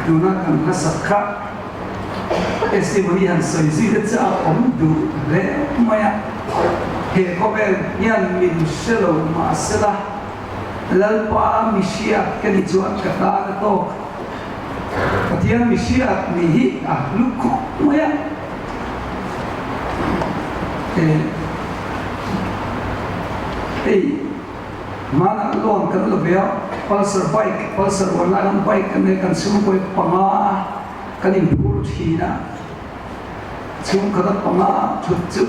tuna kan hasakha testimony han soi zi de cha om du le maya he kovel yan min shelo ma sela lalpa mishia kan chuan ka ta to patian mishia ni hi a lukhu maya mana lon kan lo bia pulsar wala ang bike kan kan sum ko panga kan in pur thina sum ka panga chu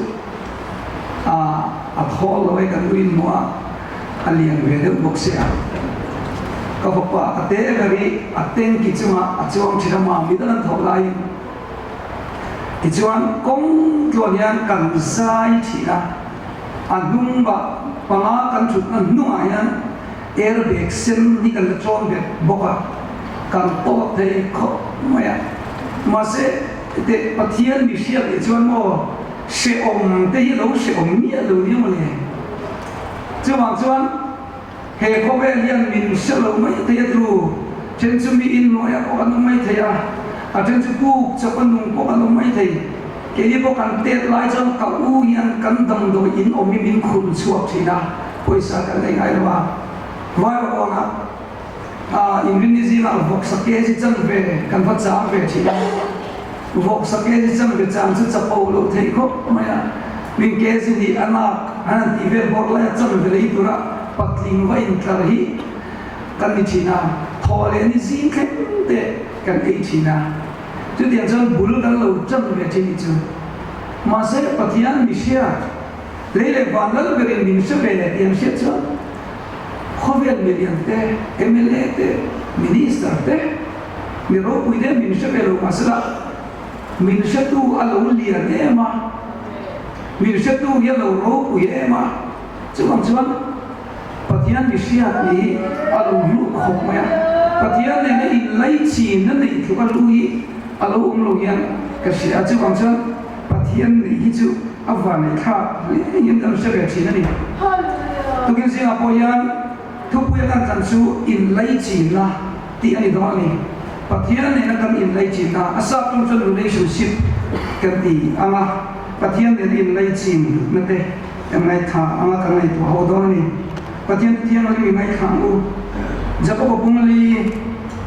a thol lo kan win mo alian ve de boxia ka papa ate gari aten ki chuma achong thira ma midan tholai ki chuan kong tloyan kan sai thina anung ba panga kan chut na nuayan airbag sen ni kan tron be boka kan to te kho maya ma se te pathian mi sia le chuan mo se om te hi lo se om mi lo ni mo le chuan he ko be lian min se lo mai te tru chen chu mi in mo ya ko kan mai the ya a chen chu ku chapan nung ko kan mai the ke ni bo kan te lai chang ka u yan kan dang do in om mi min khun chuak thina poisa kan nei ngai wa vai wa na Indonesia vok sake ji chang ve kan fa cha ve thina vok sake ji chang ve chang chu cha pau lo thei kho maya min ke ji ni ana an ti ve bor la chang ve lei tura patling wa in tlar hi kan ni thina thole ni zin khe te kan ei thina tu dia chang bul kan lo chang ve thini chu ma se pathian mi sia leile vanal berin min se ve tiam se chu khovel million te MLA te minister te mi ro puide min se ve lo masala min se tu alo lia ne ma min se tu ya lo ro pu ye ma chuan pathian mi sia ni alo lu khom ma pathian ne in lai chi na nei thu alo hi alo lo yan ka sia chuan pathian ni hi chu avan kha yin dam se ve chi na ni tu kin Singapore thu puya kan kan su in lai chi na ti ani do ni pathian ne na kan in lai chi na asa tum chon relationship kan ti anga pathian ne in lai chi na te kan ngai tha anga kan ngai tu ho do ni pathian tiang ali ngai khang u jakob bungli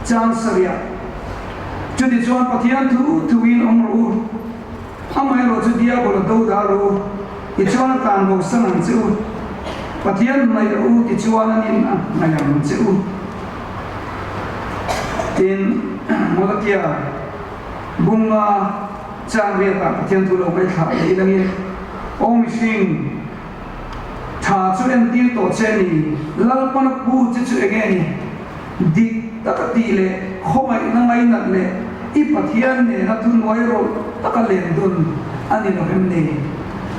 chan saria chu di chuan pathian thu win ong ru amai ro chu dia bol do da ro i chuan tan bo sang ang chu pathian mai u ti chuan anin mai ang chu tin molakia bunga chang ve ta pathian thu lo mai kha i langi om sing tha chu en ti to cheni lalpan pu chu again di takati le khomai na ngai na le i pathian ne na thun wai ro takalen dun ani no hem ne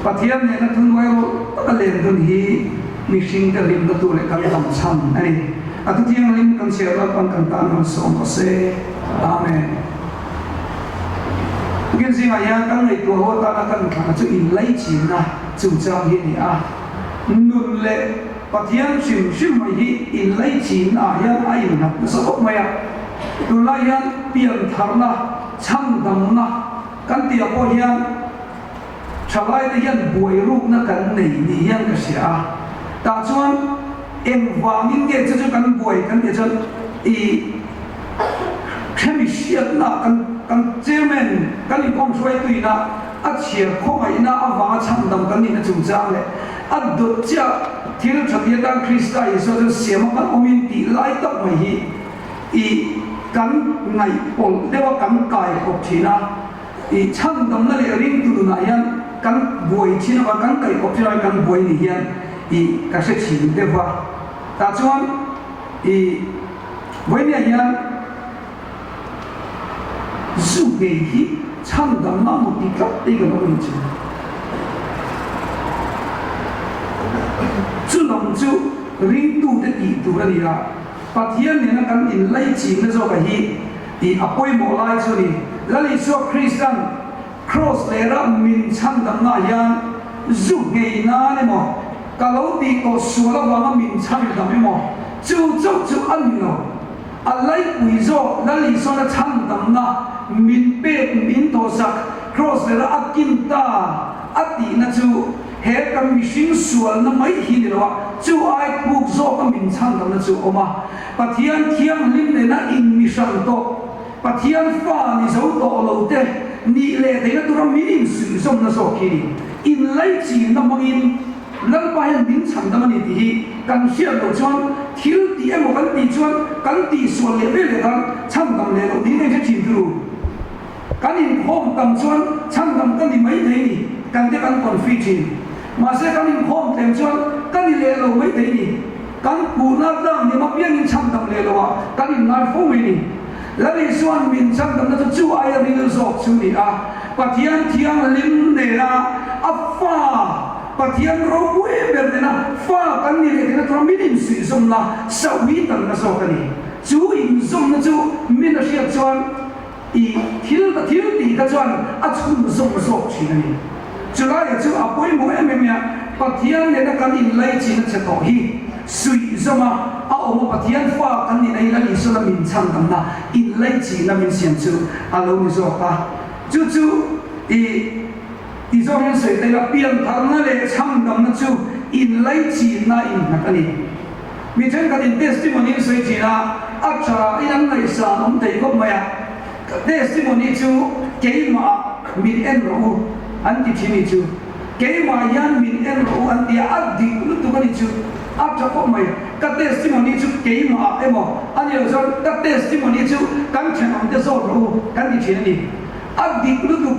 pathian ne na thun wai ro takalen dun hi mishing da lim da tu le kan tam cham ani atu tiang lim kan se ra pan kan tan on som ko se amen kin singa ya kan nei tu ho ta na kan khana chu in lai chi na chu chang hi ni a nun le pathian sim mai hi in lai chi na ya ai na so ko maya tu la ya pian tharna chang dam na kan ti a ko hian thalai te yan buai ruk na kan nei ni yan ka sia ta chuan em wangin ge chu kan buai kan ti chan i khemi siat na kan chairman kan i kom swai tuina a chia khomai na awa chang dam kan ni na chu chang le a do cha thil thapia kan krista iso jo siam kan omin ti lai tak mai hi i kan ngai pol dewa kan kai kop thina i chang dam na le ring tu na yan kan buai thina ba kan kai kop thina kan buai ni yan i ka se chi dewa ta chuan i voinia yan zu ge hi chang dam na mu ti kap ti ga no ni chu chu long chu ring tu te ti tu ra ni la pathian ne na kan in lai chi na zo ka hi i apoi mo lai chu ni lali so Christian cross le ra min chang dam na yan zu ge na ne mo ka lo ti ko su la wa min chang dam mo chu chu an no alai puizo lali sona cham damna min pe min to sak cross le akinta ati na chu he kam mishing sual na mai hi ni lo chu ai buk zo ka min chang dam na chu oma pathian thiam lim le na in mission to pathian fa ni zo to lo te ni le te na turam min su som na so ki in lai chi na mangin lal pa hin din chang dam ni ti kan sia lo chuan thil ti em kan ti chuan kan ti sual le le kan cham dam le lo ni ne che chin tu kan in khom tam chuan cham dam kan ni mai thei ni kan te kan confident mà sẽ kan in khom tem chuan kan ni le lo mai thei ni kan pu na dang ni ma pian in cham dam le lo kan in nai fu mi ni la ni suan min cham dam na chu ai ri lo zok chu ni a pathian thiang lim ne na afa pathian ro we ber de na fa kan ni le na tro min in si som na sa wi tan na so kan ni chu in som na chu min na sia chuan i thil ti ka chuan a chun som so chi ni chu la ya chu a poi mo em ya pathian le na kan in lai chi na che to hi sui zoma a oma pathian fa kan ni nei la ni so na min chang dam na in lai chi na min sian chu a lo ni zo ta chu i zo hin sei te la pian thang na le chang dam na chu in lai chi na in na kan ni mi chen ka din testimony sei chi na a cha in an nei sa om te ko ma ya testimony chu ke ma min en ro an ti chini chu ke ma yan min en ro an ti a di lu tu kan chu a cha ko mai ka testimony chu ke ma emo an yo so ka testimony chu kan chen am te so ro kan ti chini a di lu tu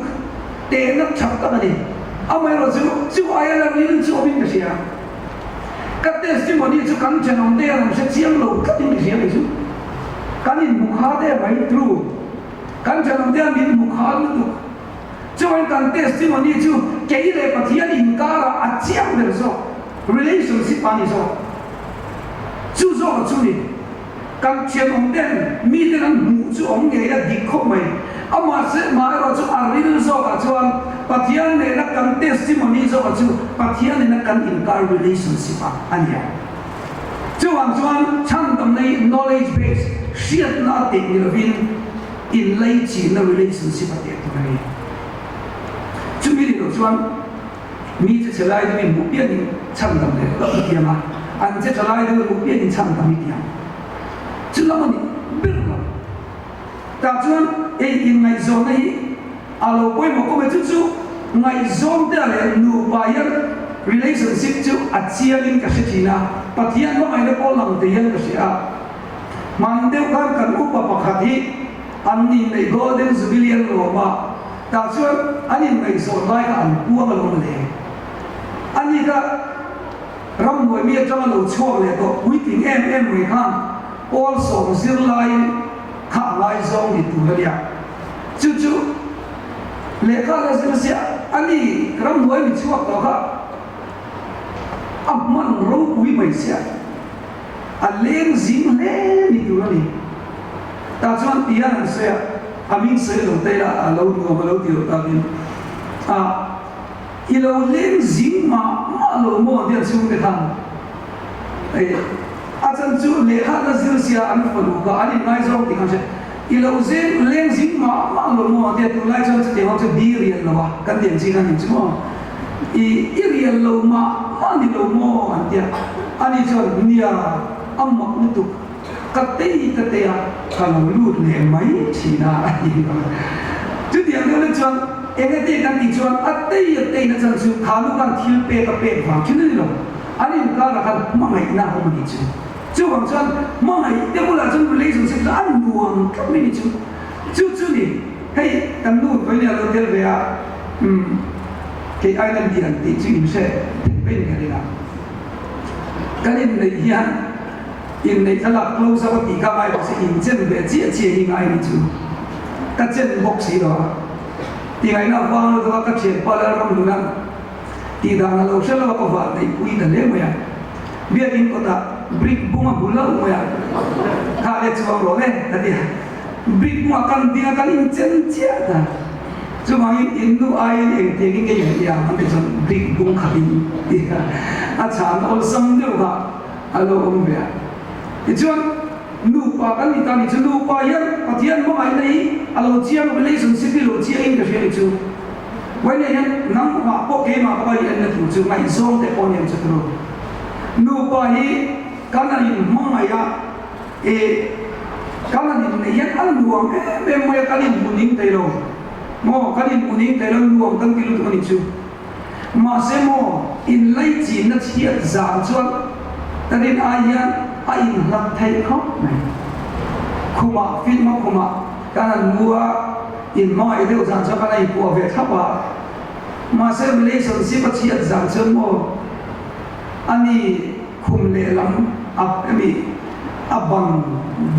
te na chap ka ni a mai ro chu ai la ni chu bin ka sia ka testimony chu kan chen am te am se chiam lo ka tin sia ni chu kan in mukha de bai true kan chen am te min mukha lu tu cho anh cần testimony chu cái này bắt hiện in cả là à chiang được rồi relationship anh rồi chu rồi chu đi cần chuyện ông đen mi đen anh mù chu ông nghe là đi khóc mày ông mà sẽ mà rồi chu à real rồi à chu anh bắt hiện này là cần testimony rồi à chu bắt hiện này là cần in cả relationship anh ya chu anh chăng tầm này knowledge base shit na tình như vin in lấy chỉ là relationship à tiệt tụi này chú mi đi chuan mi sẽ lại đi một biết đi chăm đam đấy đó là mà anh sẽ lại đi một biết đi chăm đam đi chú nó mình biết rồi ta chuan in ngày zone này alo quay một câu về chú ngày zone đây là nụ bài relationship chú chia linh cái gì na bắt hiện nó ngày nó có lòng tiền cái gì à mang theo các cần úp vào bậc hạt anh nhìn này golden jubilee rồi mà ta chuan anh ngày so lai ka an puang lo le ani ka ram moi mi chang lo chuak le to waiting em we khan also zir lai kha lai zong ni tu le ya chu le kha la zir sia ani ram moi mi chuak to kha man ro wi mai sia a leng zing le ni tu ni ta chuan tian sia amin sẽ lâu đây là lâu nhiều mà lâu nhiều ta bin lâu lên dính mà lâu mua tiền xuống cái thằng ấy chân chú lệ hát là dư xia anh phải đủ cả anh ngay rồi thì không sẽ lâu lên dính mà lâu mua tiền tụi lại cho tiền họ sẽ đi riêng rồi cái tiền gì anh chứ mà riêng lâu mà anh lâu mua anh tiền anh cho nia âm mặc một tục cái tê à kalau lu le mai China chứ tiền đó là chọn em cái tiền đang đi chọn à tê nó chẳng chịu kalau kan thiếu pe cái pe vàng chứ nữa anh em cả là kan mang ngày nào không đi chứ chứ bằng chọn mang ngày nếu là chọn relationship là anh nuông cái gì chứ đi hay anh nuông với nhà đầu tiên về à cái ai đang đi ăn thì chứ im sẽ bên cái này cái này hiện in này thật là lâu sau thì các ai sẽ in chân về chia hình ai đi chứ các chân bốc xí đó thì ngày nào vang rồi các chuyện bao giờ làm được năng thì đang lâu sau đó có vợ thì quý thần đấy mà biết in có ta brick bunga bula mà khá là chú ông rồi đấy thế brick mà cần in chân chia ta chứ mà in nu ai in thì cái gì à anh thì chọn brick bunga khá đi à chán ôn sâm đâu cả alo ông về thì chuan nupa kan ni tani chu nupa yan pathian mo ai nei alo chiang relationship lo chiang in the chu wai ne yan nang ma po ke ma pa yan na tu chu mai zong te pon yan chu nupa hi kana ni mo ai ya kana ni ne yan al nuang me mo ya kalin buning te lo mo kalin buning te lo nuang kan kilu tu ni chu ma se mo in lai chi na chiat zang chuan tarin ayan ain lak thai khop này khuma fit ma khuma kana mua in mo ai deu zang cho kana i pu ve thapa ma se relationship chiat zang chuan mo ani khum le lam ap mi abang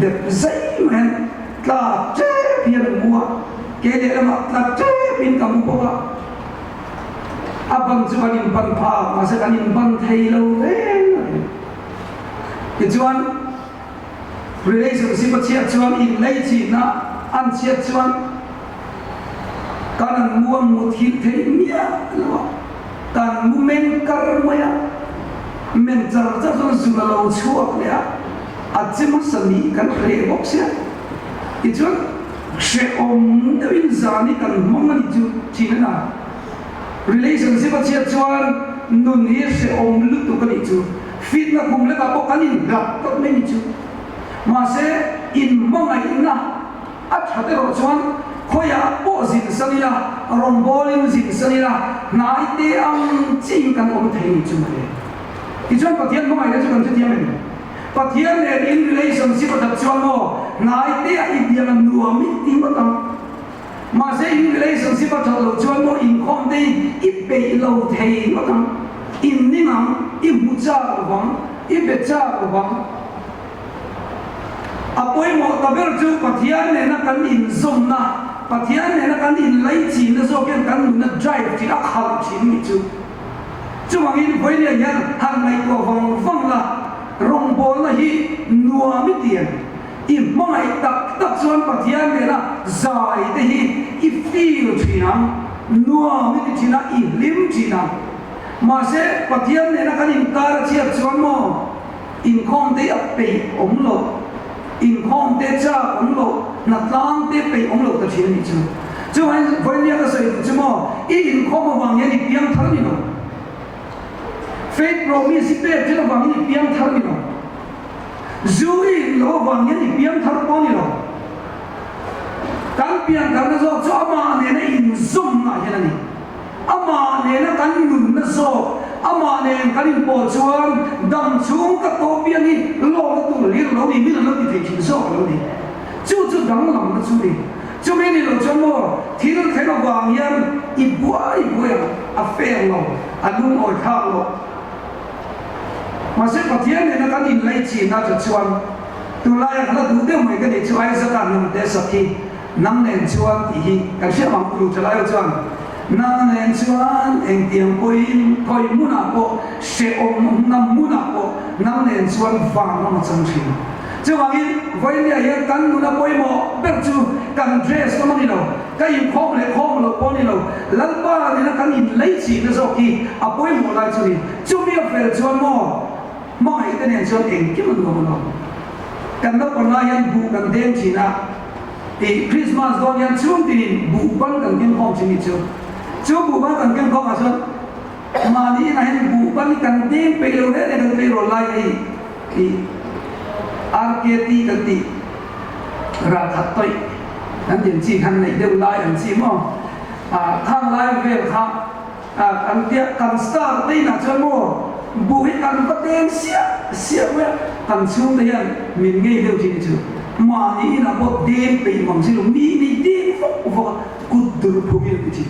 de zai men tla che pian mua ke le lam tla che pin kam po ba abang chuan in ban pha ma se kan in ban thai lo ve cái chuan relationship chiat chuan in lấy chi na an chiat chuan kan mua một thịt thế mía kan mua men kar moya men char cha chuan su la lo chuak le a chim sami kan kre box ya cái chuan she om de in zani kan mong ni chu chi na relationship chiat chuan nun hi she om lu tu kan chu fit na kum le ka po kanin gap to me ni chu ma se in mo ngai na a thate ro chuan khoya po zin sanila rom bolin zin sanila nai te ang ching kan om thei ni chu me ti chuan pathian mo ngai le chu kan chu tiam me pathian le in relationship ta chuan mo nai te a i diam nu mi ti mo ta ma se in relationship ta lo chuan mo in khom te i pe lo thei mo ta in ni nam i bu cha wang i be cha wang apoi mo ta ber chu pathian ne na kan in zom na pathian ne na kan in lai chi na zo ken kan na drive ti a khal chi ni chu chu wang in voi ne yan han mai ko vang la rong bol na hi nuwa mi tian i mai tak tak chuan pathian ne na zai te hi i feel chi na nuwa mi ti chi na i lim chi na mà sẽ pathian này là cái in car chiết chuan mo in khom te ap pe om lo in khom te cha om lo na tlang te pe om lo ta thil ni chu chu han voi nia ka sai chu mo in khom wang yan ni piang thar ni no faith promise pe chu wang ni piang thar ni no zui lo wang yan ni piang thar po ni no kan piang thar na zo cho ma ne na in zoom na yan ni ama ne na kan nun na so ama ne kan in po chuan dam chung ka to pian ni lo ka tu li lo ni mi lo ti thei chin so lo ni chu dang lam na chu ni chu me ni lo chu mo thi lo thai lo wang yan i bua ya a fe lo a lung oi kha lo ma se pathian ne na kan in lai chi na chu chuan tu lai ka du de mai ka ni chu ai sa kan nam te sa ki nam nen chuan ti hi ka sia mang lu cha lai chuan nang nen chuan eng tiang poin koi muna po she om nam muna po nang nen chuan wang ma chang thin chu wangin voi lia ya kan muna poi mo ber chu kan dress ko mani lo ka in khom lo poni lo lalpa ni na kan in lei chi na zo ki a poi mo lai chu ni chu mi fel chuan mo mai te nen chuan eng ki man lo kan no kon na yan bu kan dem chi na ti Christmas don yan chung tin bu ban kan kin khom chi ni chu chú bù bác cần kiêng không à xuân mà đi này bù bác cần kiêng bây giờ đấy cần bây giờ lại thì architect cần thì ra thật tôi anh điện chỉ hành này đều lại anh chỉ mà thang lại về thang anh tiếc cần start đây là cho mua bù hết cần có tiền xia vậy cần xuống đây anh mình nghe đều chỉ chứ mà đi là có tiền bây mà chỉ là mi tiền phục cút từ phụ huynh cái gì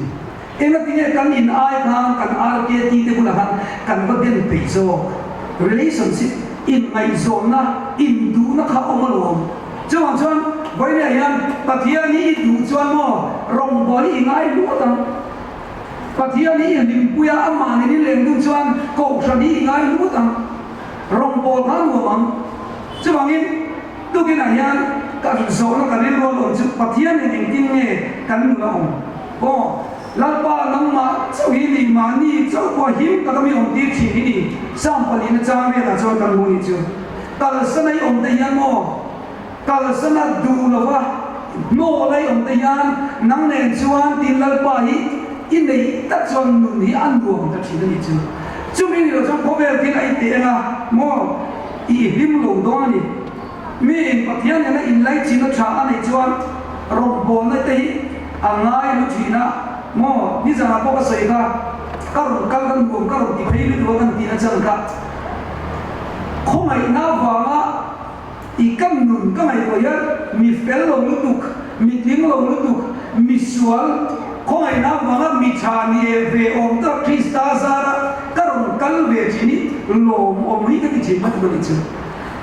em nói tiếng kan in ai khang kan arke ti te bula han kan ba den pe so relationship in mai zone na in du na kha omalo chuan voi ne yan pathian ni du chuan mo rong boli ngai lu ta pathian ni lim puya ama ni leng du chuan ko sa ni ngai lu ta rong bol han wo mang chuan in tu ke na yan ka zo na ka ni lo lo chu pathian ni ning ting nge kan lu ong ko lalpa nangma chau hi ni ma ni chau ko him ka mi om ti thi ni sam pali na chang ve na chau kan mu ni chu tal sanai om te yan mo kalsana dulawa no lai om tayan nang nen chuan tin lal pa hi in nei ta chuan nun hi an duam ta thina ni chu chumi ni lo chang khovel tin ai te nga mo I him lo do ani mi pathian na in lai chin tha ani chuan rom bol na te angai lu thina mo ni jana ko ka sei ka kal kan bom ka ro ti phei lu kan ti na chang ka khomai na wa ma I kam nun ka mai ko ya mi fel lo lu tuk mi tim lo lu tuk mi sual khomai na wa ma mi tha ni e ve om ta krista zara karon kal ve chini lo om hi ka ti chi ma tu ni chu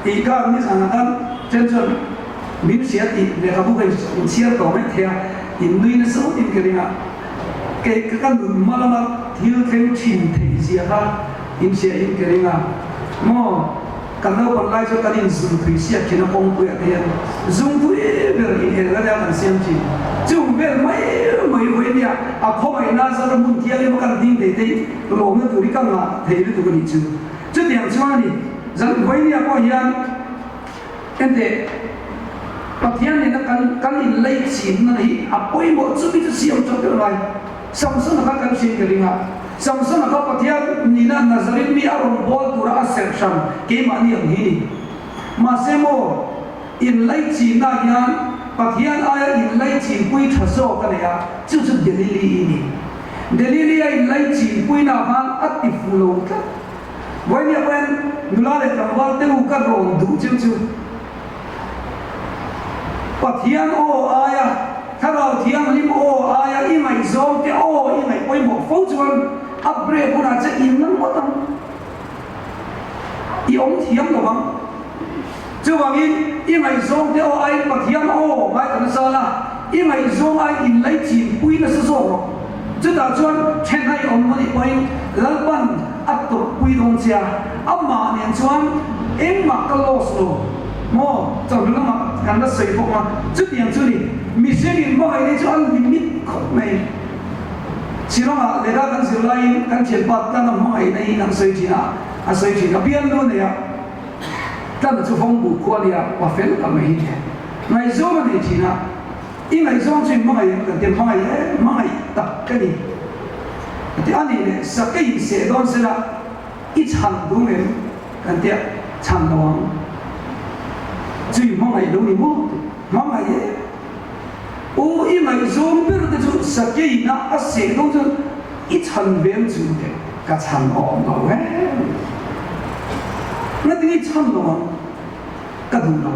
I ka ni sana kan chen chen min sia ti le ka bu ka in sia to mai thea in nui na so in keringa ke ka kan nun ma la thil thleng chin thei sia ka in sia in keringa mo kan lo kon lai so kan in zum thui sia kina kong pu ya hian zum thui ber in he la kan siam chi chung ber mai hoi nia a khoi na sa mun tia le kan ding de de lo na tu ri kan ma thei lu tu ni chu chu tiang chuan ni zan hoi nia ko hian ente pathian ni na kan in lai chin na hi a poi mo chu bi chu siam chu ber lai samson ka kan sin keringa samson ka pathian ni na nazaret mi aron bol tura assertion ke ma ni ang hi ma se mo in lai chin na hian pathian aya in lai chin pui thaso ka ne ya chu chu delili ni delili ai in lai chin pui na han atti fulo ka wai ni wen nula le tamwal te u ka ron du chu chu pathian o aya tharo thiam lim o aya I mai zom te o I mai poi mo fo chuan abre puna che in nang mo tam I ong thiam lo bang chu wang I mai zom te o ai pathian o mai kan sa la I mai zom ai in lai chin pui na sa so ro chu da chuan chen hai om mo ni poi lalpan at to pui dong sia amma nen chuan em ma ka los lo mo chau lu ma kan da sei pok ma chu tiang chu ni mi se ni mo ai ni chu an limit khop mai sino ma le da kan sil lai kan chen pat kan mo ai nei nang sei chi na a sei chi na pian lo ne ya tan chu phong bu ko lia wa fel ka mai ni mai zo ma ni chi na I mai zo chi mo ai kan te mo ai ta ka ni ti ani ne sa kai se don se la I chan du me kan te chan do wang chu mo ai lo ni mo ai o I mai zom ber de chu sakei na a se dong chu I chan ven chu de ka chan om lo we na ti chan lo ka du lo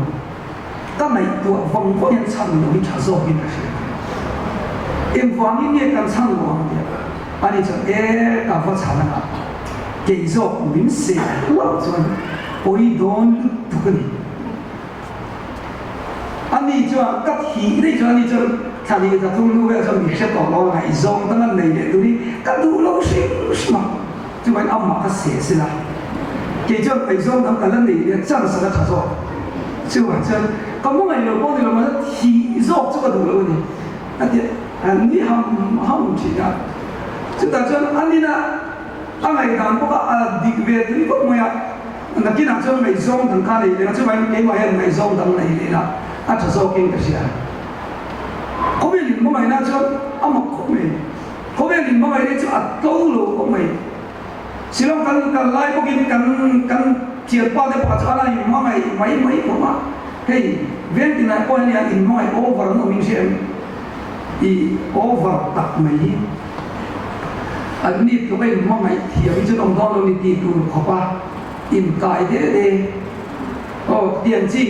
ka mai tu vong vong yan chan lo ni cha zo hin se em vong ni kan chan lo de ani chu e ka fa chan na ke zo min se lo chu o I don tu ka ni ani chuan ka thi nei chuan ni chuan thani ta thung lu ve chuan mi se to lo ngai zong tang an nei le tu ni ka du lo shi ma chu bai amma ka se se la ke chuan ai zong tang ka lan nei le chang sa ka tha zo chu wa chuan ka mo ngai lo bo ni lo ma thi zo chu ka du lo ni ati an ni ham chi ya chu ta chuan ani na a ngai dan ko ka dik ve tu ni ko mo ya na ki na chuan ngai zong tang ka nei le chu bai ke ma ya ngai zong tang nei le na a cha so king ka sia ko be lim mo mai na chuan a mo ko me ko be lim mo mai ne chu a to lo ko mai silong kan lai ko kin kan chiat pa de pa cha la mo mai ko ma hey ven tin na ko ni a in mo ai over no min sem I over tak mai an ni to be mo mai thia bi chu dong dong lo ni ti tu ko pa in kai de o tian chi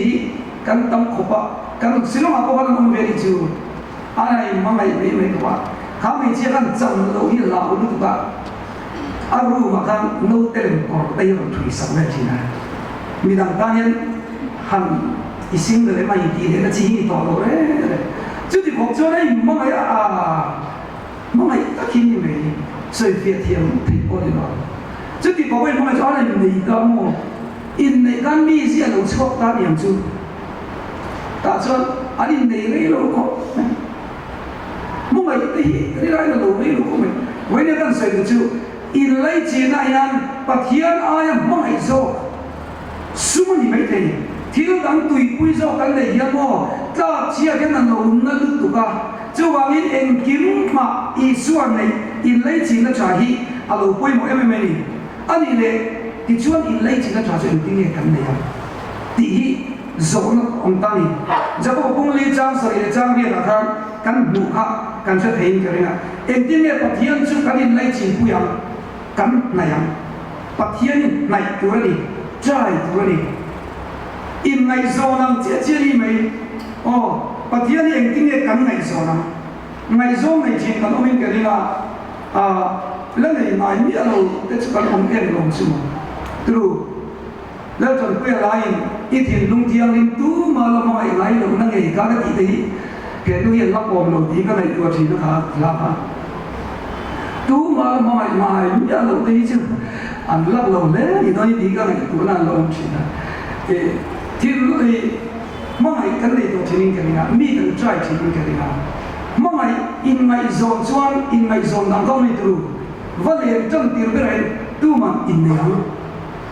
kan tam khopa kan silo ma ko kan mo ve chu ana I ma mai me ko ba ka mai chi kan chang lo hi la lu ba aru ma kan no tel ko dai ro thui sa na chi na mi dang ta hian han ising le mai ti le chi hi to lo re chu ti ko cho nei ma mai ma mai ta ki ni me soi fiat hiam thei ko ni lo chu ti ko mai ma cho nei nei ka mo in nei kan mi si lo chok ta niam chu ta chuan ani nei rei lo ko mo mai te hi ri rai lo rei lo ko me wei ne kan sai chu in lai chi na yan pathian aya mai zo sum ni mai te thiếu đắng tùy quy do cái này hiếm mò ta chia cái này lâu nó được tụ cả cho vào in em kiếm mà ý xuân này in lấy tiền nó trả hi à lâu quy một em này anh đi lệ thì chuan in lấy tiền nó trả cho tiếng nghe cái này à thì rồi nó ông ta đi giờ có công lý trang sở lý trang việc là thang căn đủ ha căn sẽ thấy cái này em tiếng nghe bát thiên chú cái in lấy tiền quy hàng căn này hàng bát thiên này cái gì trái cái gì in ngày gió nắng chia chia đi mấy bát thiên em tiếng nghe căn ngày gió nắng ngày gió ngày trên căn ông cái gì là lần này nói như là cái sự căn ông em lòng xung từแล้วจนเพื่ออะไรที่ถิ่นลุงเทียงลินตู้มาละมาอีกไรหลงนั่งเอกาได้ที่ตีเห็นตู้เย็นรับอมหลงที่ก็ในตัวทีนะครับรับตู้มาละมาอีกมาอย่าหลงที่ชื่ออันรับหลงเลยอีน้อยดีก็ในตัวนั้นหลงทีนะที่รู้มาอีกกันในตัวทีนี้กันนะมีกันใจทีนี้กันนะมาอีกไม่โซนชวนอีกไม่โซนดังก็ไม่รู้ว่าเรียนจนตีไปเลยตู้มันอินเดีย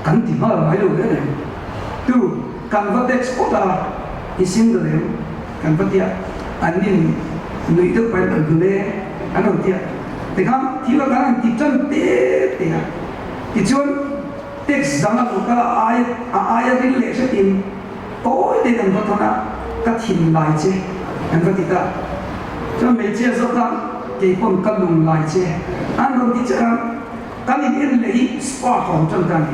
kan ti ma lai lo le tu kan va export a isim de le kan va tia anin nui de pa de le ano tia te kan ti va kan ti chan te ya ti chon text dang la ka ai ri le se tin to de kan va thona ka thin lai che kan va ti ta cho me che so ta ke pon kan lung lai che an ro ti cha kan in le hi spa hom chan kan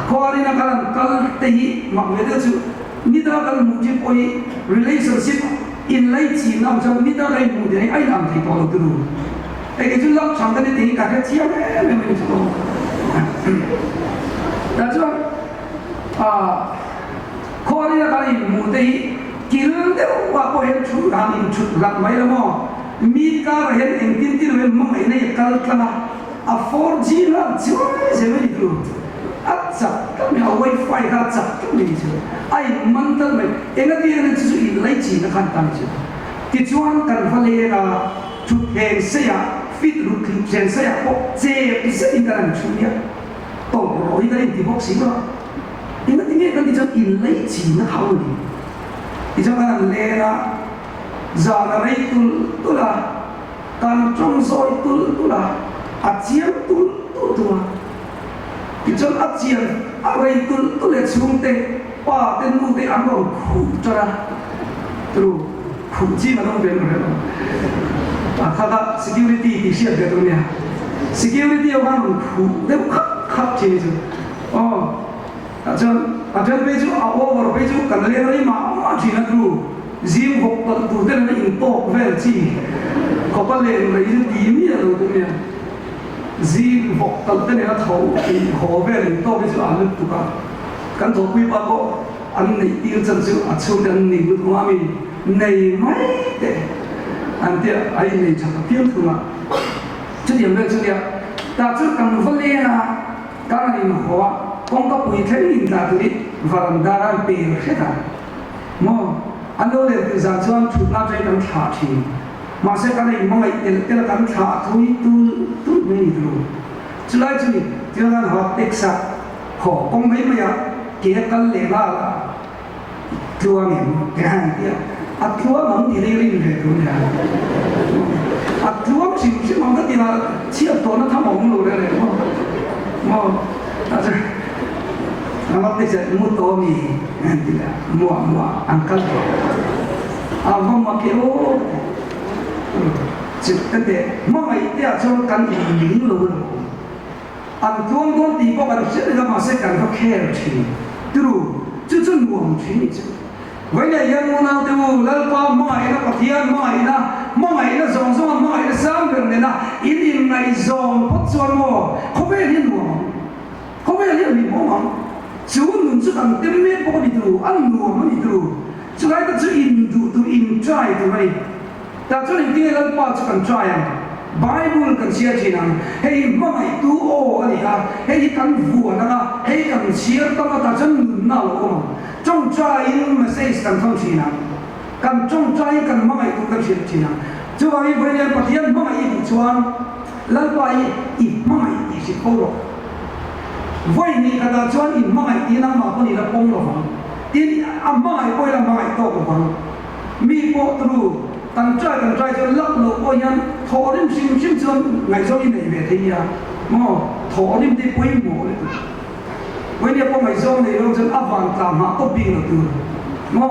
Kori na kalan kal tehi makmeda chu nida kal muji poi relationship in lai chi nam cham nida lai mu de ai nam thei to tu ai ke chu lam chang de tehi ka ka chia le me chu da chu kori na kalan mu tehi kil de wa ko hen chu ram in chu lam mai lo mo mi ka hen en tin tin wen mo mai nei kal kala a 4G la chu se me tu chặt các mẹ wifi ra chặt các mình chứ ai mang tới mày em cái này chỉ lấy chỉ nó khăn tăng chứ thì chuan cần phải là chút hàng xe fit được hàng xe có chế cái xe in cái này chú nhá tổ rồi cái thì bóc xí đó em cái này cái cho in lấy chỉ nó hao đi thì cho nên là giờ là đây tu là cần trong soi tu là chiếm tu Ijon ajian arai tu le chung te pa ten mu te ang ro khu chara tru khu chi ma dong ben ma kha security ti sia de tu nia security yo kan khu de khap chi chu ajon be chu over be chu kan le ri ma chi na tru zim hok ta tu de na in to vel chi ko pa le ri ju ti mi lo tu nia zim vok tal te na thau in ho vel in to be chu an tu ka kan tho pui pa ko an nei ti chan chu a chu dan ni lu ma mi nei mai te an te ai nei cha ka pian thu ma chu điểm le chu dia ta chu kan va le na ka ni ho kong ka pui the in ta tu ni varanda ran pe he ta mo an lo le ti za chuan thu na chai kan tha thi mà sẽ cái này mong cái là cắn thả thôi tu mấy đồ chứ lại chứ thì là họ tết sa họ con mấy bây giờ kia cắn lệ là thua mình cái hàng kia thua mong thì đi lên về thôi nè thua chỉ mong cái gì là chia tổ nó thắm mong rồi đấy mà nó tết sa mua tổ mì thì là mua ăn cắt mong mà kiểu chỉ cái đấy mà mày tiếc cho cần nhìn luôn anh tuông thì có cái chuyện là mà sẽ cần phải care chứ từ chứ chân buồn chứ vậy là yên muốn nào từ lần qua mày nó có thiên mày nó rong mày nó sáng gần này là in này rong bắt chuan mò không biết liên mình mò chú mình chú cần tìm biết bao nhiêu từ ăn mò bao nhiêu từ chú lại ta chú in từ in try từ này ta cho nên tiếng lần qua cho cần try à Bible cần chia chỉ năng hay mai tu ô anh à hay cần vua na hay cần chia tâm ta chân nào không trong try mà say cần không chỉ năng cần trong try cần mai tu cần chia chỉ năng cho vậy bây giờ bắt hiện mai đi chuan lần qua ít mai đi sẽ có rồi vậy ni kada chuan ít mai đi năng mà có ni là bông rồi tin amma ai koi la mai to ko bang mi po tru tan trai cho lak lo ko yan thorim sim chon ngai zo in nei ve thei ya mo thorim de poi mo le when ya po mai zo nei lo chen avan ta ma to bi lo tu mo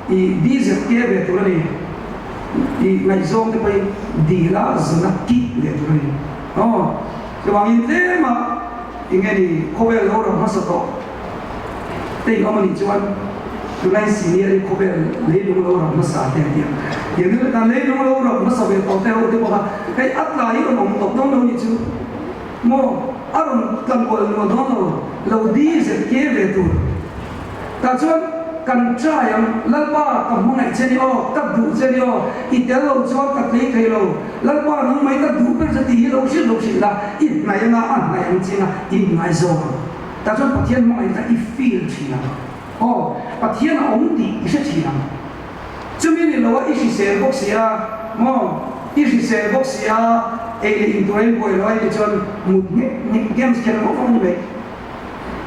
i diz ke ve tu ni i ngai zo de pai di la zna ki le tu ni oh ke wang in le ma ingeni ko ve lo ro ma so to te ko ma ni chuan tu nai senior ko ve le lo ro ma sa te dia yang ni kan le lo ro ma sa ve to te ho te ko kai at la hi ko nom to dong lo ni chu mo aron kan ko lo don lo di se ke ve tu ta chuan kan tra yang lalpa ka mu ngai chen yo ka du chen yo I te lo chuan ka tle thei lo lalpa nang mai ka du per ti lo shi la in nai na an nai ang chinga in ngai zo ta chuan pathian mo ai ka I feel thina oh pathian ong ti se thina chumi ni lo I si se bok sia mo I si se bok sia e in toin boy lo ai chuan mu ni games ken mo phong ni me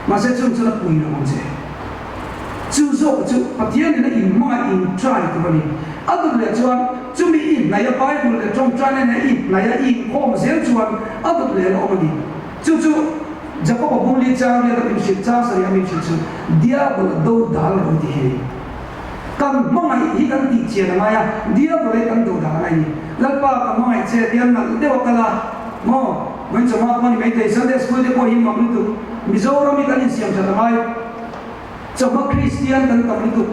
ma se chum chuna pui lo mo che chu zo chu pathian ni in ma in try to bani adu le chuan chumi in na ya bible le trong try na in na ya in ko zel chuan adu le lo mani chu jacob buli cha le ka in cha sa ya mi chu diablo do dal ro di he kan mangai hi kan ti che na ya diablo le kan do dal ai lalpa ka mangai che dian na de wa kala mo when chama mani mai te sunday school de ko hi ma tu mizoram mi kan in siam cha na mai chama Christian kan kam tu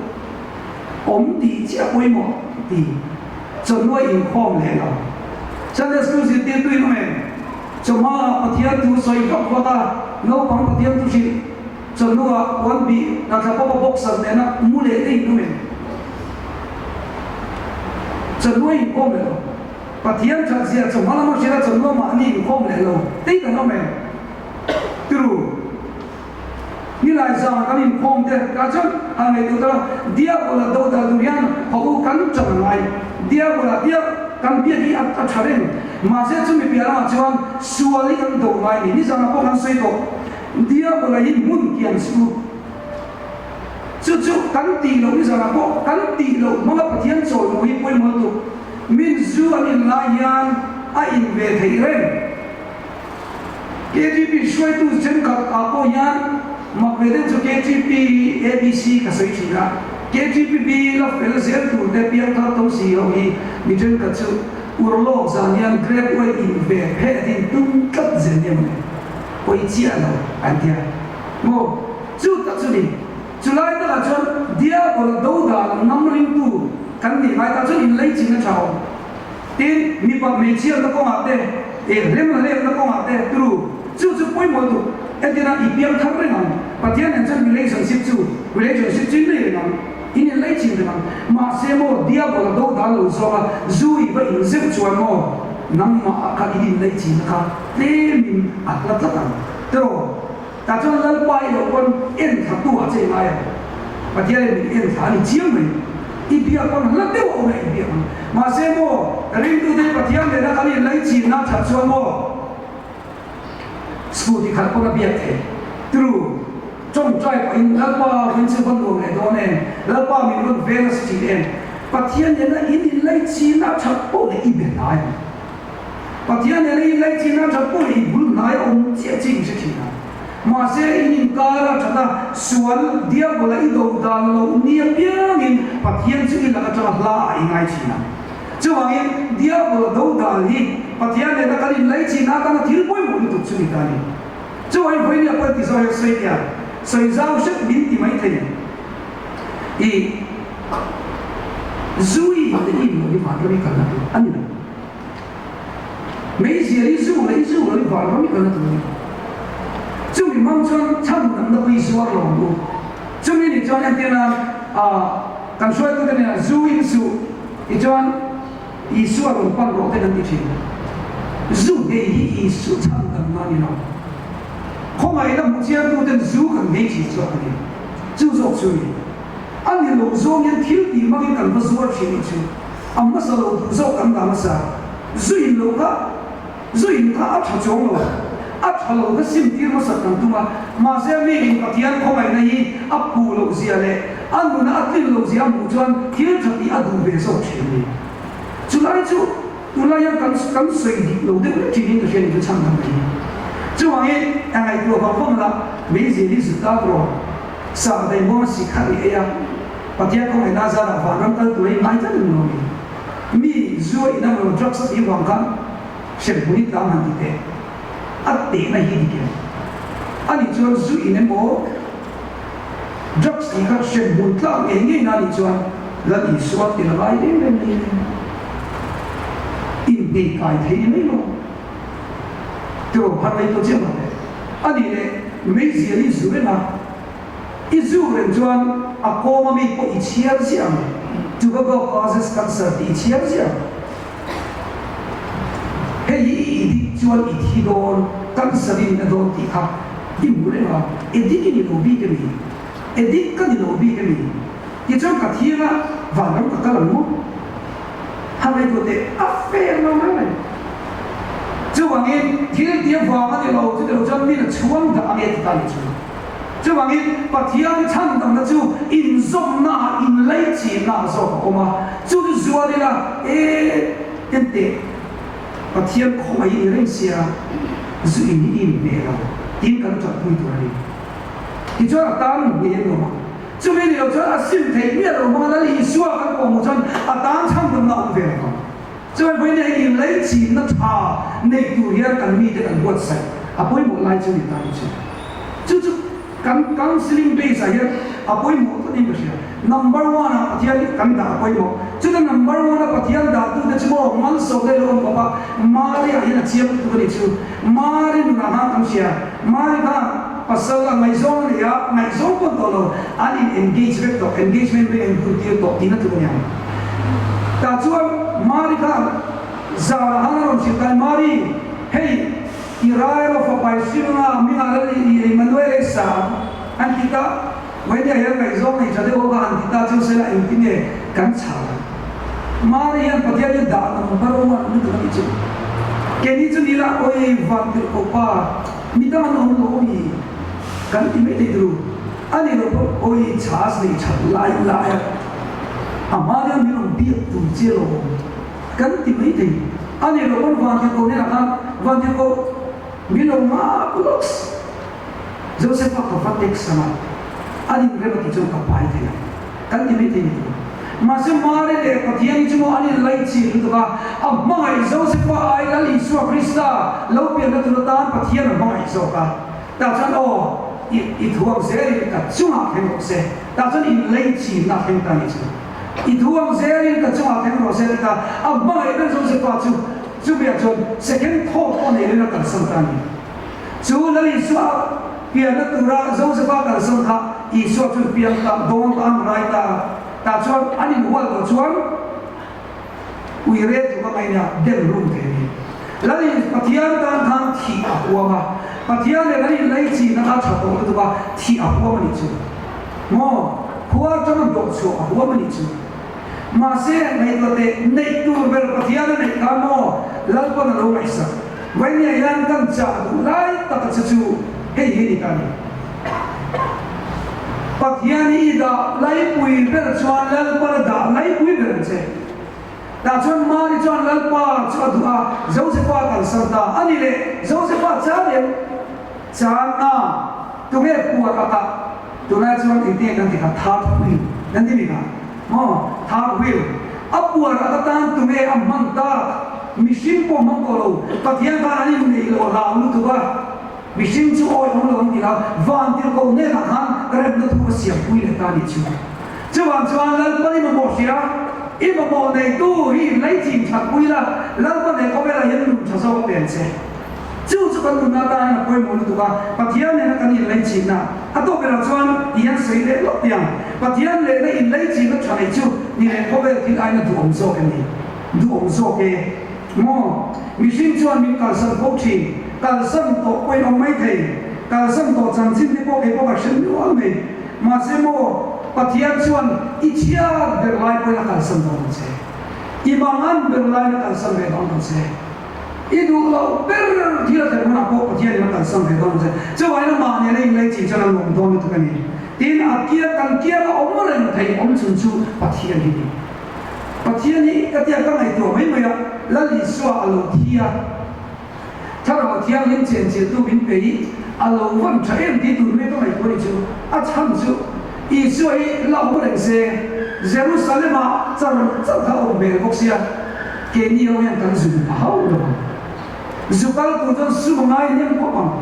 om ti chia koi mo ti chonoi in khom le lo Sunday school si ti tu no me chama pathian tu soi kap kota no pang pathian tu si chonua wan bi na tha pa box san ne na mu le te no me chonoi in khom le lo pathian cha sia chama la mo sia chonua ma ni in khom le lo te ka no me tu ni lai sa kan in khom te ka chon ha me tu ta dia bola do da durian ho kan chon lai dia bola dia kan bia di at tharen ma se chu mi bia la chuan suali kan do mai ni sang ko kan sei to dia bola in mun kian su chu kan ti lo ni sang ko kan ti lo ma pathian chol mo hi poi mo tu min zu an la yan a in ve thei ren KGP shoi tu chen ka ko yan Makmedin tu KGP ABC kasoi china KGP B la fellowship tu de piang tha to si ho hi mitun ka chu urlo zanian graduate in ve he din tum kat zenyam koi chia lo antia mo chu ta chu ni chulai ta la chon dia ko do da nam ring tu kan ni mai ta chu in lei chin na chao tin mi pa me chia na ko ate e lem na ko ate tru chu poi mo tu edina ipiang thar re nam pathian and chan relationship chin le nam in lai chin nam ma se mo dia bo do da lo so ma zui ba in zep chuan mo nam ma ka in lai chin ka le min atla tla tro ta chon lal pai lo kon en tha tu a che mai pathian ni en tha ni chiam mai ipia kon la te o mai ipia ma se mo ring tu de pathian le na ka ni lai chin na tha chuan mo school di khat ko na biat the true trong trai pa in lalpa when se ban lo le do ne lalpa mi lo ve na si en pathian ne na in lai chi na thap po le I be nai pathian ne in lai chi na thap po le bul nai om che ching se thina ma se in ka ra thana sual dia bola I do dal lo ni piang in pathian chu in la ka tra la ai ngai china chu wang in dia bola do dal hi pathian ne na ka in lai chi na ka na thil poi mo tu chu ni ta ni chu ai voi ni pa ti so yo sei ya soi giao sức biến thì mấy thầy thì duy để in một cái phản đối cần là anh nhỉ mấy gì lấy du lấy phản đối cần là tụi chúng mình mong cho trăm năm đâu đi xuống lòng luôn chúng mình cho nên tiền là cần xoay cái này là du in su thì cho anh đi xuống lòng quan rõ cái này thì du để đi su trăm năm nào như nào không ai là một chiếc tu tên du cần mấy chỉ cho anh du dọc suy anh nhìn lỗ dòng nhân thiếu thì mà cái cần phải du ở trên chứ anh mà sao lỗ dọc anh ta mà sao duy lỗ cả duy ta áp chặt chồng rồi at halo ka sim tir ma sak kan tunga ma se mi in pathian khomai na hi apu lo zia le anu na atlin lo zia mu chuan thil thati adu be so thini chulai chu tulai yang kan sei di lo de ti ni ka shen ni chang nam ni chu wang ye ai tu ba phong la me zi li su ta ro sa dai mo si khali ya pathian khomai na za la va nam kal tu mai ta no mi zuo ina mo drugs di wang kan shen bu ni ta man di te at te na hi di ke ani chuan zu ina mo drugs di ka shen bu tla nge na ni chuan la di suat ti la lai de ni in de kai thei ni lo to har mai to chen ma ani le me zi li zu na i zu ren chuan a ko ma mi ko i chiar siam to go causes cancer i chiar siam hei i chuan i thi don cancer in na don ti kha i mu le ma e di ki ni lo bi ke mi e di ka ni lo bi ke mi i chuan ka thi na va nam ka la mu ha mai ko te a fe no ma mai chu wang in thil dia va ma ni lo chu de chuan mi na chuan da ame ta ni chu chu wang in pathian chan dang na chu in zom na in lei chi na zo ko ma chu du zuwa de la e ten te pathian kho mai ni ren sia zu in in me la tin kan chat pui tu ni ti cho ta ni ne no chu me ni lo cho a sim thei mi lo ma na li suwa kan ko mo chan a tan chang dang na u ve ko chu mai ni in lei chi na tha nei tu hian kan mi de kan buat sai a poi mo lai chu ni ta ni chu chu counseling base aja apoi mo to ni besia number 1 apathian kan da apoi mo chu da number 1 apathian da tu de chmo man so le lo papa mari ahi na chiam tu ni chu mari na ha kam sia mari da pasal la mai zon ya mai zon ko to lo ani engagement be en ku ti to tina tu nya ta chu mari ka za ha ro chi kai mari hey Irairo fa paisina mina ali Emmanuel sa antita when ya yang kai zong ni chade ho ga antita chu se la intine kan cha marian patian da na baro wa ni to ni chu ke ni chu ni la oi van de ko pa mi da no lo mi kan ti me de dru ani lo oi chas ni cha lai lai amarian mi no bi tu che lo kan ti me de ani lo kon van de ko ne la van de ko Miloma Lux Joseph Kafatek sama ani reba ki ka pai the kan ni me te ni ma se mare le pathian chu ani lai chi ru ka mai Joseph ai la li su Krista lo pe na tu ta pathian mai so ka ta chan o i thuam se ka chu ha hem se ta chan in lai chi na hem ta ni chu i thuam se ka chu ha hem ro se ta mai ben Joseph chu chu bia chon second thought on ele na kan sam ta ni chu la li swa pia na tu ra zo se pa kan sam kha i so chu pia ta don ta rai ta ta chon ani wal ko chuan ui re tu ka mai na del room te ni la li pathian tan thang thi a huwa ma pathian le la li lai chi na kha cha to tu ba thi a huwa ma ni chu mo huwa chon do chu a huwa ma ni chu ma se nei to te nei tu ber pathian nei ka mo lal ko na ro mai sa when ya yan kan cha lai ta ka chu hei hei ni ka ni pathian i da lai pui ber chuan lal pa da lai pui ber che da chuan ma ri chuan lal pa chu du a zo se pa kan sa da ani le zo se pa cha le cha na tu me pu ka ta tu na chuan i te kan ti ka tha pui nan ti ni ka mo tha will apua ra tan tu me amman ta mission po man ko lo pathian ka ani nei lo la lu tu ba mission chu oi hom lo ti la van ti ko ne la han rep na tu sia pui le ta ni chu chuan chuan lal pa ni mo sia i mo nei tu hi lai chin cha pui la lal pa ne ko be la yen lu cha so ko pen che chu kan lu na ta na poi mo lu tu ba pathian ne kan ni lai chin na a to be la chuan yan sei le lo piang pathian le na in lai chin na cha nei chu ni le ko be ti ai na du om so ke ni du om so ke mo mission chuan min kal san ko thi kal san to poi no mai thei kal san to chan chin ni ko ke ko ba shen ni wal me ma se mo pathian chuan i chia ber lai poi na kal san to che i mangan ber lai na kal san ve don che itu lo ber dia tak pernah apa dia yang tak sampai dong je. Coba ini mana ni ini cinta dalam dong itu kan ini. Tin akia kan kia lo omor yang thai om sunsu patian ini. Patian ini ketika kan itu memang ya lalu suah alo dia. Kalau dia yang jenjel tu bin bayi alo wan cahaya di tu mereka mai kau itu. Acam tu isu ini lau orang se Jerusalem jangan kau berboksi ya. Kini orang yang kan sudah tahu dah. Zukal tujuan sungai yang kopang,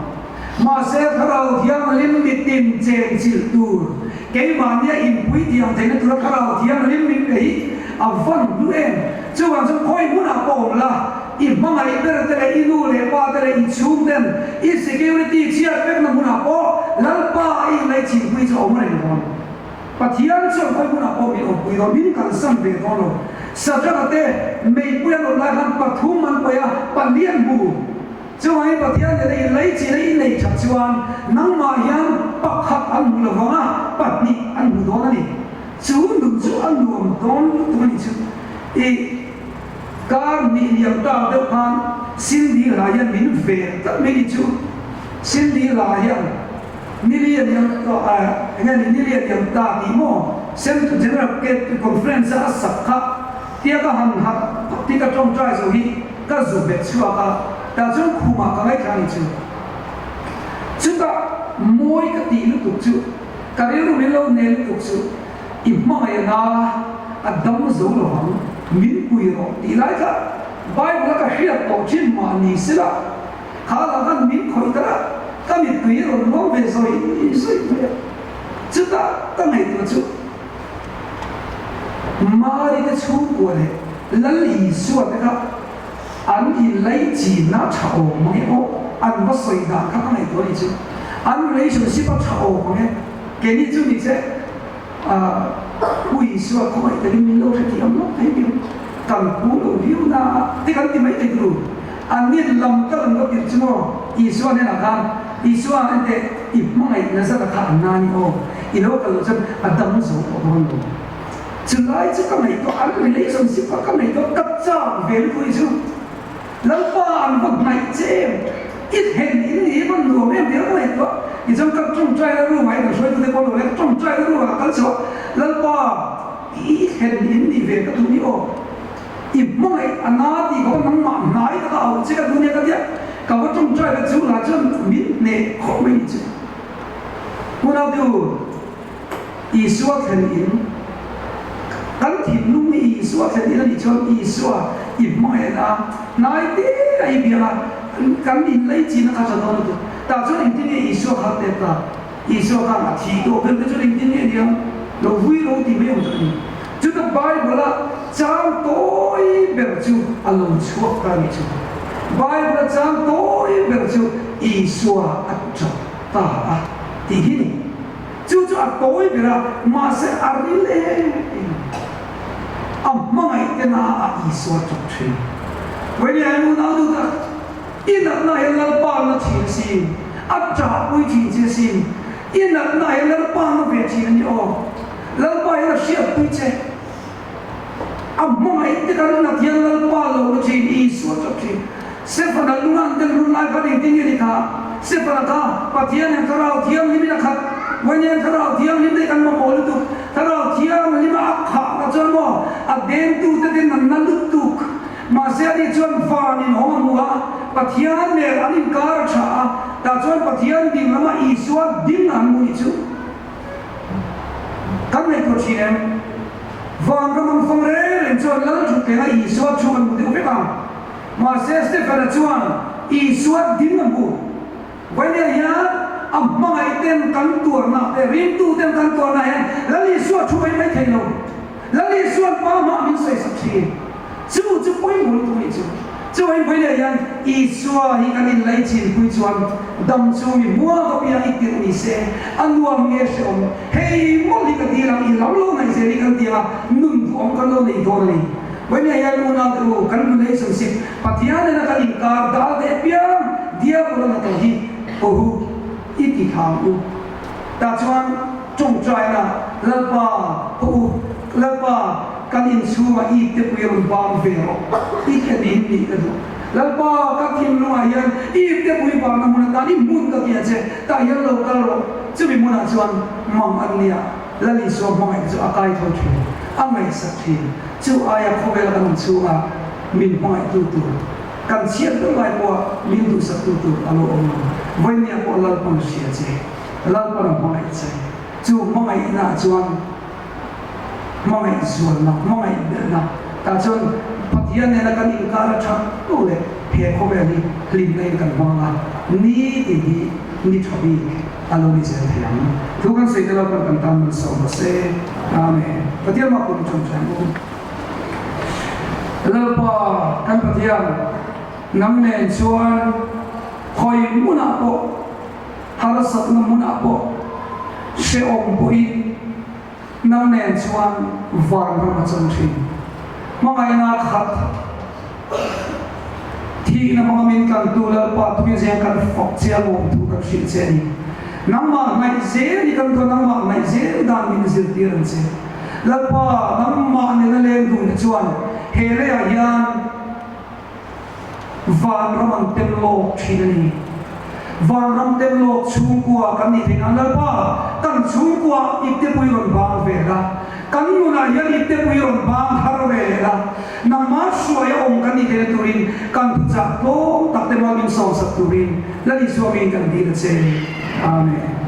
masa kalau dia melimit tim jenjil tur, kemana impui dia yang tentu kalau dia melimit lagi, awan duen, cuman koi muna pom lah, imam ay berdere inu lepa dere icum dan security siap pernah muna po, lalpa ay lagi impui jauh mana pun, patian cuman koi muna pom impui dong, ini kan sampai dong. Sejak itu, mereka melakukan pertemuan pada palian bu. Cuma ini pertian dari lagi ini cacuan, nama yang pakat anu lewanga, patni anu dona ni. Cuma anu don tu ni cuma. Kami yang tahu depan sindi layan min fair, tak meni cuma sindi layan. Nilian yang nilian yang tadi mo, Central General Conference asakha. Dia kan hak, dia kan try sohi, kan zubet cua kan, dah cuma kuma kan lagi kan itu. Cuma moi keti lu tu cuma, kalau lu melo nel tu cuma, imam ayah na, adam zolo ham, min puiro, dilai kan, baik lah kan hiat tau cin mani sila, kalau kan min koi tera, kan min puiro long besoi, isoi puya, cuma kan itu cuma. Mari kita cuba le, lalu suat kita, anu ilai cina cakap mengenai, anu pasal dah kita itu ni je, anu relationship cakap mengenai, kini tu ni je, suat kau itu ni milo jadi amlo, tapi kan pulau dia na, tiada di mana itu, anu lam terang tu cuma, suat ni nak kan, suat ni imam nasa nak kan nani ini kalau macam ada musuh orang tu. Julai itu kan itu, anu relationship kan itu kacau, value itu. Lepas anu macam, ini pun dua member itu. Itu kan cuma cai rumah itu, so itu dekor rumah, cuma cai rumah kalau lepas ini value tu ni ibu anak di kau nama naik kau, jika dunia kerja, kau cuma cai itu macam ni kau itu. Mana tu, isu ini. Kan tim ni suat jadi ni cuma suat imam na, naik dia biar kan nilai cina kasar tu. Tak cuma intinya suat hati ta, suat kan hati tu. Kerana cuma intinya dia lohui ti memang jadi. Jadi Bible jangan toy berju alun suat kan itu. Bible jangan toy berju suat acap ta tinggi. Jadi toy berah masa arile. Amma itu na isu cakap. Walaupun anu nado tak, ina na yang lalpan na cincin, acap pun cincin, ina na yang lalpan na bercincin yo, lalpan yang siap pun cek. Amma itu kan na yang lalpan lo cincin isu cakap. Sepanjang luang dan luang kan intinya ni kah, sepanjang patian yang kerau tiang ni bila kah. Wanyan kalau dia ni kan mampu tu, kalau dia lima akha macam mana, aden tu tadi nalutuk, masih ada cuman fanin orang muka, patian ni anin karca, tak cuman patian di nama Iswa dengan muicu, kan itu cina, fang ramang fang rel, cuman lalu juga Iswa cuman muda upekam, masih ada cuman Iswa dengan mu, wanyan ya. Amma iten kantor na, rintu iten kantor na yan. Lali suat cuma ini kena, lali suat pama min saya saksi. Cuma poin mulut tu itu. Cuma poin dia yang isua hikanin lain pun cuan dam cumi mua kopi yang itin ni se, anduam nges om. Hey mau lihat dia lagi lalu nanti saya lihat dia nun om kalau ni dor ni. Poin dia yang mana tu kan relationship. Patian nak ingkar dah depian dia pun nak tahu. Oh. Iki kamu, tak cuma cungcai na, lepas kalian semua itu punya bang vero, ikan ini itu. lalpa ka kim lo ayan i te pui ba na mun ta ni mun ka kia che ta yan lo ka ro chu bi mun a chuan mang an nia lali so mai chu akai tho thu angai sak thi chu aya khovel kan chu a min mai tu tu kan chiat to lai po min tu sak tu tu alo om voi nia po lal pang sia che lal pa mai che chu mai na chuan mai zual na mai na ta chuan Patian nela kan ingkar chak ole phe khobe ni lim nei kan wanga ni ni thobi alo ni zel thiam thu kan sei dela kan tam so se amen patian ma kun chon chan lalpa kan patian nam nen chuan khoi muna po harasat na muna po she om pui nam nen chuan var ma chon thin mga ina khat thi na mga min kan tulal pa tu yang kan fok sia mo tu ka shit se ni namma ngai ze ni kan to namma ngai ze dan min zir tiran se lalpa namma ne na le du na chuan hele a yan van ramang tem lo thini van ram tem lo chung kwa kan ni thing an lalpa kan chung kwa ikte pui ron bang ve la kan muna yan ite puyon bang harwela na maswaya om kan ite turin kan tujakto takte magin sa turin lali suami kan di na amen.